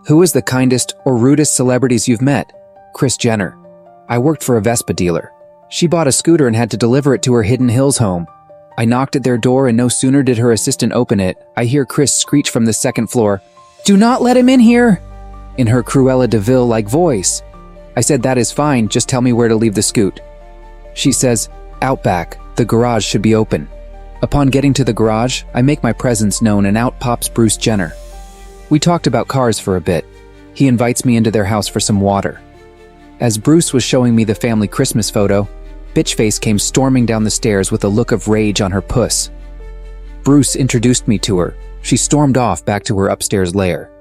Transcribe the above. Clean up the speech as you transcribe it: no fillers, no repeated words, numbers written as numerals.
Who is the kindest or rudest celebrities you've met? Kris Jenner. I worked for a Vespa dealer. She bought a scooter and had to deliver it to her Hidden Hills home. I knocked at their door and no sooner did her assistant open it, I hear Kris screech from the second floor, "Do not let him in here!" in her Cruella de Vil-like voice. I said, "That is fine, just tell me where to leave the scoot." She says, "Out back, the garage should be open." Upon getting to the garage, I make my presence known and out pops Bruce Jenner. We talked about cars for a bit. He invites me into their house for some water. As Bruce was showing me the family Christmas photo, Bitchface came storming down the stairs with a look of rage on her puss. Bruce introduced me to her. She stormed off back to her upstairs lair.